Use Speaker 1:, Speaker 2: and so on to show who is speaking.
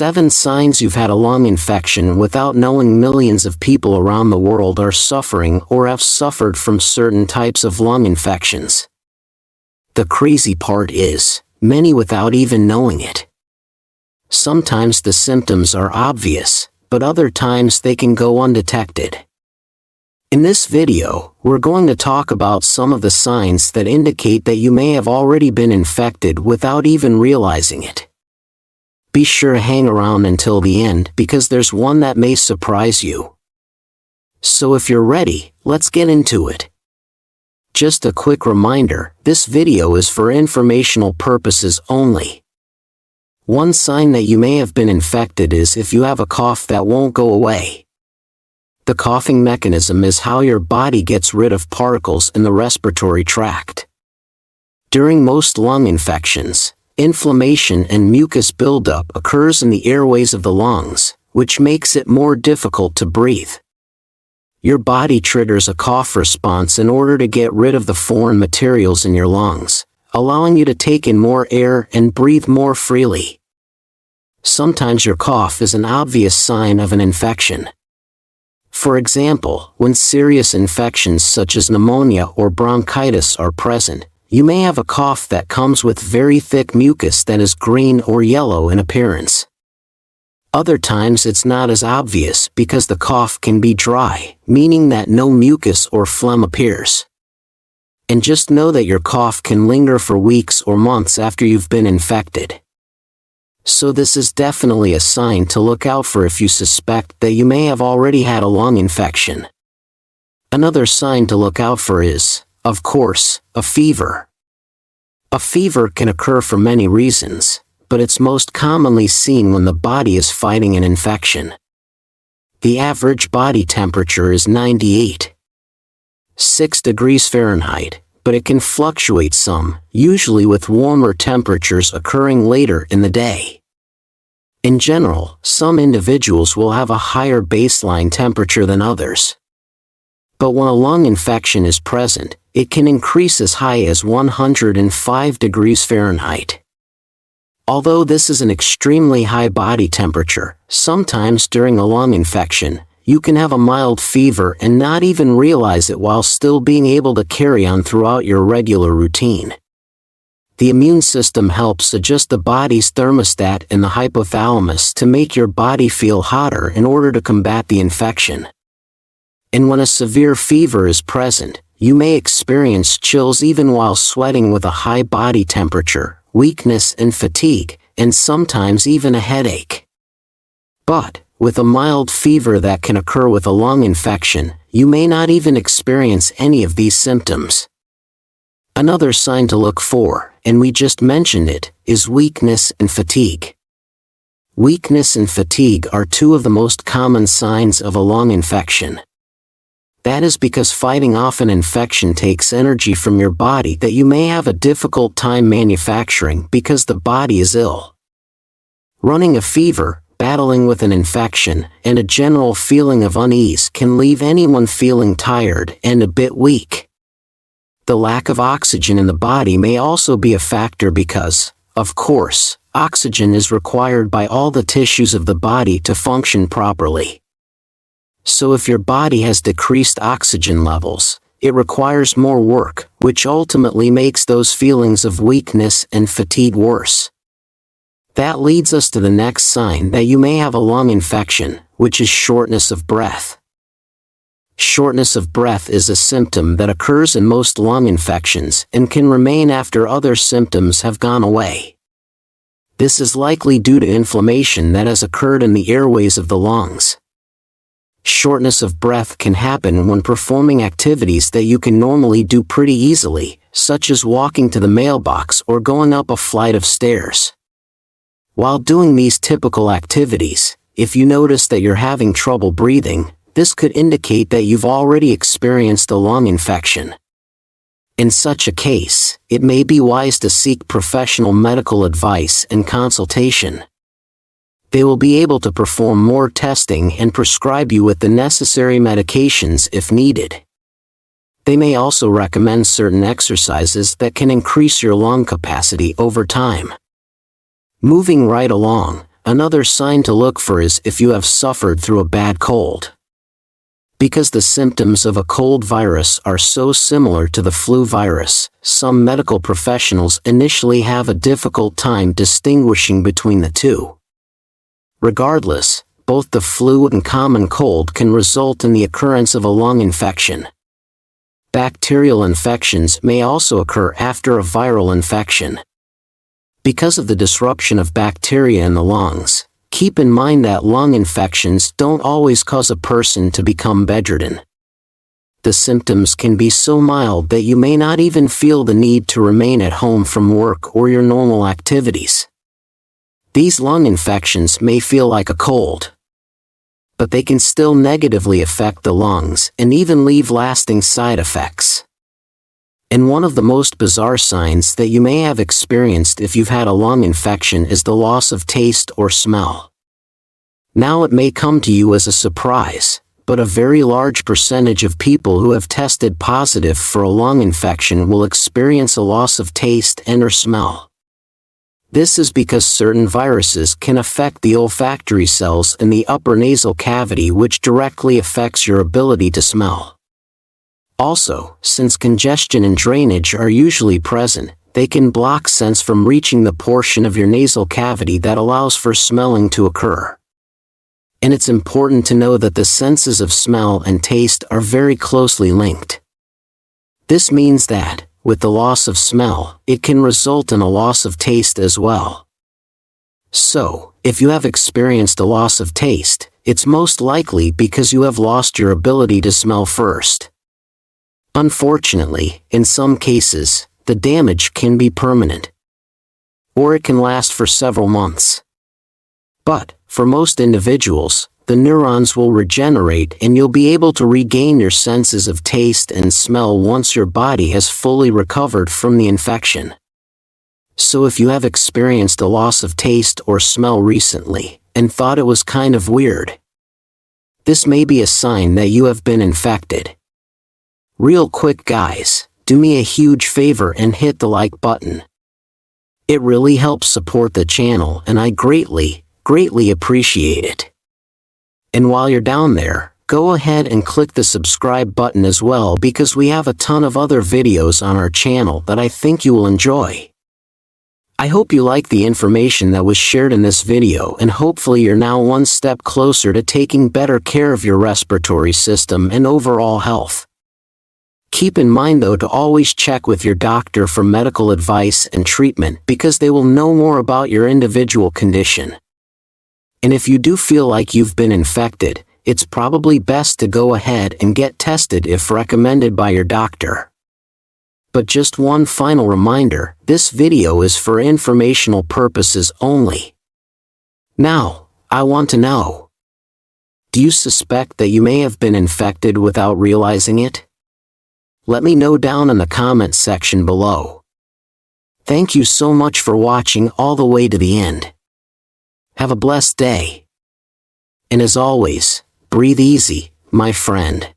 Speaker 1: 7 signs you've had a lung infection without knowing. Millions of people around the world are suffering or have suffered from certain types of lung infections. The crazy part is, many without even knowing it. Sometimes the symptoms are obvious, but other times they can go undetected. In this video, we're going to talk about some of the signs that indicate that you may have already been infected without even realizing it. Be sure to hang around until the end because there's one that may surprise you. So if you're ready, let's get into it. Just a quick reminder, this video is for informational purposes only. One sign that you may have been infected is if you have a cough that won't go away. The coughing mechanism is how your body gets rid of particles in the respiratory tract. During most lung infections, inflammation and mucus buildup occurs in the airways of the lungs, which makes it more difficult to breathe. Your body triggers a cough response in order to get rid of the foreign materials in your lungs, allowing you to take in more air and breathe more freely. Sometimes your cough is an obvious sign of an infection. For example, when serious infections such as pneumonia or bronchitis are present, you may have a cough that comes with very thick mucus that is green or yellow in appearance. Other times it's not as obvious because the cough can be dry, meaning that no mucus or phlegm appears. And just know that your cough can linger for weeks or months after you've been infected. So this is definitely a sign to look out for if you suspect that you may have already had a lung infection. Another sign to look out for is, of course, a fever. A fever can occur for many reasons, but it's most commonly seen when the body is fighting an infection. The average body temperature is 98.6 degrees Fahrenheit, but it can fluctuate some, usually with warmer temperatures occurring later in the day. In general, some individuals will have a higher baseline temperature than others. But when a lung infection is present, it can increase as high as 105 degrees Fahrenheit. Although this is an extremely high body temperature, sometimes during a lung infection, you can have a mild fever and not even realize it while still being able to carry on throughout your regular routine. The immune system helps adjust the body's thermostat in the hypothalamus to make your body feel hotter in order to combat the infection. And when a severe fever is present, you may experience chills even while sweating with a high body temperature, weakness and fatigue, and sometimes even a headache. But, with a mild fever that can occur with a lung infection, you may not even experience any of these symptoms. Another sign to look for, and we just mentioned it, is weakness and fatigue. Weakness and fatigue are two of the most common signs of a lung infection. That is because fighting off an infection takes energy from your body that you may have a difficult time manufacturing because the body is ill. Running a fever, battling with an infection, and a general feeling of unease can leave anyone feeling tired and a bit weak. The lack of oxygen in the body may also be a factor because, of course, oxygen is required by all the tissues of the body to function properly. So if your body has decreased oxygen levels, it requires more work, which ultimately makes those feelings of weakness and fatigue worse. That leads us to the next sign that you may have a lung infection, which is shortness of breath. Shortness of breath is a symptom that occurs in most lung infections and can remain after other symptoms have gone away. This is likely due to inflammation that has occurred in the airways of the lungs. Shortness of breath can happen when performing activities that you can normally do pretty easily, such as walking to the mailbox or going up a flight of stairs. While doing these typical activities, if you notice that you're having trouble breathing, this could indicate that you've already experienced a lung infection. In such a case, it may be wise to seek professional medical advice and consultation. They will be able to perform more testing and prescribe you with the necessary medications if needed. They may also recommend certain exercises that can increase your lung capacity over time. Moving right along, another sign to look for is if you have suffered through a bad cold. Because the symptoms of a cold virus are so similar to the flu virus, some medical professionals initially have a difficult time distinguishing between the two. Regardless, both the flu and common cold can result in the occurrence of a lung infection. Bacterial infections may also occur after a viral infection. Because of the disruption of bacteria in the lungs, keep in mind that lung infections don't always cause a person to become bedridden. The symptoms can be so mild that you may not even feel the need to remain at home from work or your normal activities. These lung infections may feel like a cold, but they can still negatively affect the lungs and even leave lasting side effects. And one of the most bizarre signs that you may have experienced if you've had a lung infection is the loss of taste or smell. Now it may come to you as a surprise, but a very large percentage of people who have tested positive for a lung infection will experience a loss of taste and/or smell. This is because certain viruses can affect the olfactory cells in the upper nasal cavity, which directly affects your ability to smell. Also, since congestion and drainage are usually present, they can block scents from reaching the portion of your nasal cavity that allows for smelling to occur. And it's important to know that the senses of smell and taste are very closely linked. This means that, with the loss of smell, it can result in a loss of taste as well. So, if you have experienced a loss of taste, it's most likely because you have lost your ability to smell first. Unfortunately, in some cases, the damage can be permanent, or it can last for several months. But, for most individuals, the neurons will regenerate and you'll be able to regain your senses of taste and smell once your body has fully recovered from the infection. So if you have experienced a loss of taste or smell recently, and thought it was kind of weird, this may be a sign that you have been infected. Real quick guys, do me a huge favor and hit the like button. It really helps support the channel and I greatly appreciate it. And while you're down there, go ahead and click the subscribe button as well, because we have a ton of other videos on our channel that I think you will enjoy. I hope you like the information that was shared in this video, and hopefully you're now one step closer to taking better care of your respiratory system and overall health. Keep in mind though to always check with your doctor for medical advice and treatment, because they will know more about your individual condition. And if you do feel like you've been infected, it's probably best to go ahead and get tested if recommended by your doctor. But just one final reminder, this video is for informational purposes only. Now, I want to know, do you suspect that you may have been infected without realizing it? Let me know down in the comments section below. Thank you so much for watching all the way to the end. Have a blessed day. And as always, breathe easy, my friend.